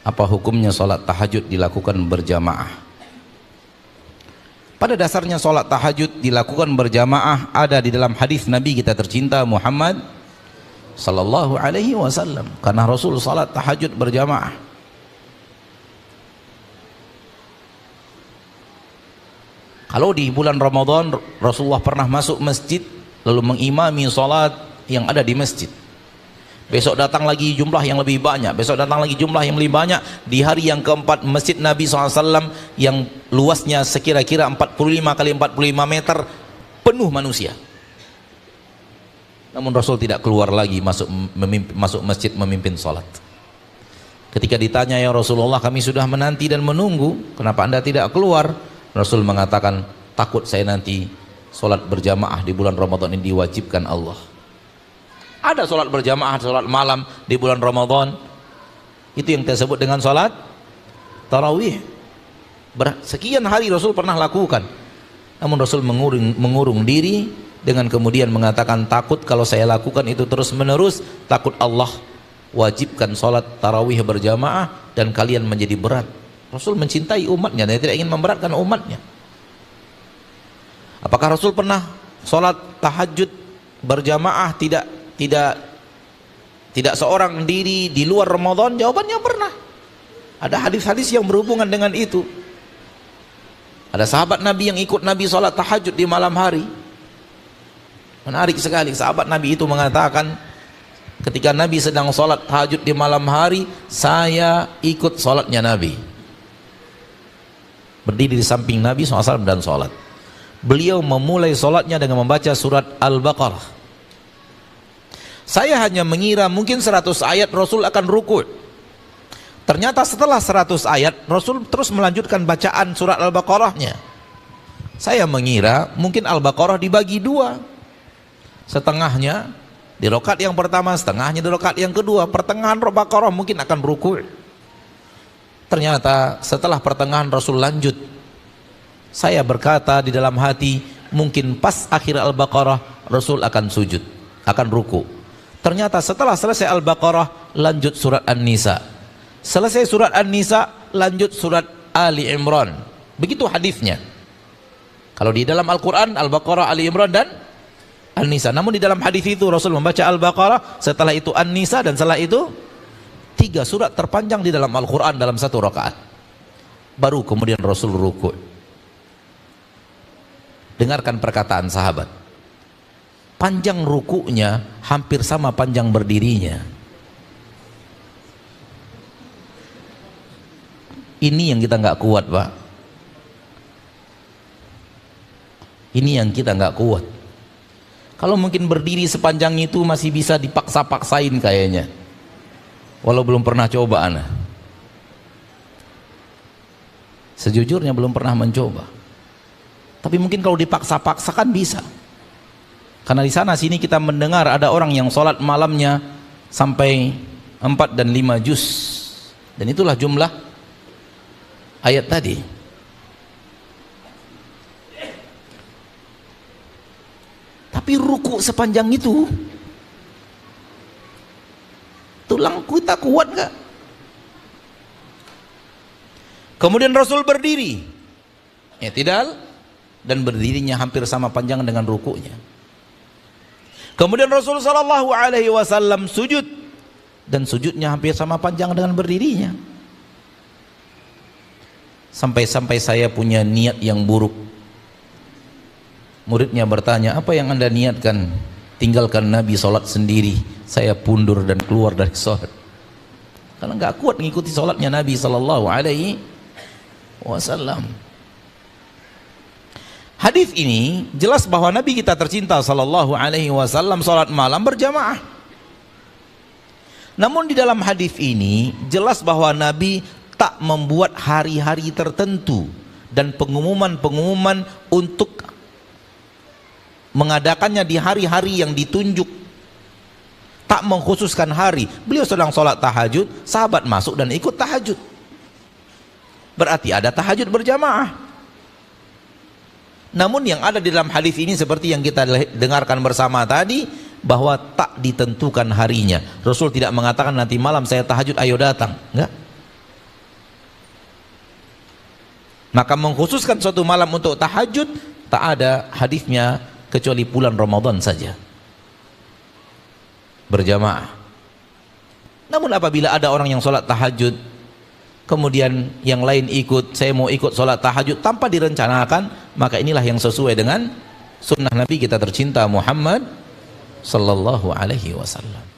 Apa hukumnya sholat tahajud dilakukan berjamaah? Pada dasarnya sholat tahajud dilakukan berjamaah ada di dalam hadis Nabi kita tercinta Muhammad sallallahu alaihi wasallam, karena Rasul sholat tahajud berjamaah. Kalau di bulan Ramadan Rasulullah pernah masuk masjid lalu mengimami sholat yang ada di masjid. Besok datang lagi jumlah yang lebih banyak, besok datang lagi jumlah yang lebih banyak. Di hari yang keempat masjid Nabi SAW yang luasnya sekira-kira 45 kali 45 meter penuh manusia. Namun Rasul tidak keluar lagi masuk masjid memimpin sholat. Ketika ditanya, ya Rasulullah, kami sudah menanti dan menunggu, kenapa anda tidak keluar? Rasul mengatakan, takut saya nanti sholat berjamaah di bulan Ramadan ini diwajibkan Allah. Ada sholat berjamaah, sholat malam di bulan Ramadan, itu yang disebut dengan sholat tarawih. Sekian hari Rasul pernah lakukan, namun Rasul mengurung diri dengan kemudian mengatakan, takut kalau saya lakukan itu terus menerus, takut Allah wajibkan sholat tarawih berjamaah dan kalian menjadi berat. Rasul mencintai umatnya dan tidak ingin memberatkan umatnya. Apakah Rasul pernah sholat tahajud berjamaah tidak seorang diri di luar Ramadan? Jawabannya pernah. Ada hadis-hadis yang berhubungan dengan itu. Ada sahabat Nabi yang ikut Nabi sholat tahajud di malam hari. Menarik sekali, sahabat Nabi itu mengatakan, ketika Nabi sedang sholat tahajud di malam hari, saya ikut sholatnya Nabi, berdiri di samping Nabi SAW dan sholat. Beliau memulai sholatnya dengan membaca surat Al-Baqarah. Saya hanya mengira mungkin 100 ayat Rasul akan ruku'. Ternyata setelah 100 ayat Rasul terus melanjutkan bacaan surat Al-Baqarahnya. Saya mengira mungkin Al-Baqarah dibagi dua, setengahnya di rakaat yang pertama, setengahnya di rakaat yang kedua. Pertengahan Al-Baqarah mungkin akan ruku'. Ternyata setelah pertengahan Rasul lanjut. Saya berkata di dalam hati, mungkin pas akhir Al-Baqarah Rasul akan sujud, akan ruku'. Ternyata setelah selesai Al-Baqarah lanjut surat An-Nisa, selesai surat An-Nisa lanjut surat Ali Imran. Begitu hadisnya. Kalau di dalam Al-Quran Al-Baqarah, Ali Imran dan An-Nisa. Namun di dalam hadis itu Rasul membaca Al-Baqarah, setelah itu An-Nisa, dan setelah itu 3 surat terpanjang di dalam Al-Quran dalam satu rakaat. Baru kemudian Rasul ruku'. Dengarkan perkataan sahabat, panjang ruku'nya hampir sama panjang berdirinya. Ini yang kita nggak kuat, Pak. Ini yang kita nggak kuat. Kalau mungkin berdiri sepanjang itu masih bisa dipaksa-paksain kayaknya, walau belum pernah coba ana. Sejujurnya belum pernah mencoba. Tapi mungkin kalau dipaksa-paksakan bisa. Karena di sana sini kita mendengar ada orang yang sholat malamnya sampai 4 dan 5 juz. Dan itulah jumlah ayat tadi. Tapi ruku sepanjang itu, tulang kita kuat gak? Kemudian Rasul berdiri, i'tidal, dan berdirinya hampir sama panjang dengan rukunya. Kemudian Rasul sallallahu alaihi wasallam sujud, dan sujudnya hampir sama panjang dengan berdirinya. Sampai-sampai saya punya niat yang buruk. Muridnya bertanya, apa yang anda niatkan? Tinggalkan Nabi sholat sendiri, saya pundur dan keluar dari sholat. Karena nggak kuat mengikuti sholatnya Nabi sallallahu alaihi wasallam. Hadis ini jelas bahwa Nabi kita tercinta sallallahu alaihi wasallam salat malam berjamaah. Namun di dalam hadis ini jelas bahwa Nabi tak membuat hari-hari tertentu dan pengumuman-pengumuman untuk mengadakannya di hari-hari yang ditunjuk. Tak mengkhususkan hari. Beliau sedang salat tahajud, sahabat masuk dan ikut tahajud. Berarti ada tahajud berjamaah. Namun yang ada di dalam hadis ini seperti yang kita dengarkan bersama tadi, bahwa tak ditentukan harinya. Rasul tidak mengatakan nanti malam saya tahajud, ayo datang. Enggak. Maka mengkhususkan suatu malam untuk tahajud, tak ada hadisnya kecuali bulan Ramadan saja, berjamaah. Namun apabila ada orang yang sholat tahajud, kemudian yang lain ikut, saya mau ikut sholat tahajud tanpa direncanakan, maka inilah yang sesuai dengan sunnah Nabi kita tercinta Muhammad sallallahu alaihi wasallam.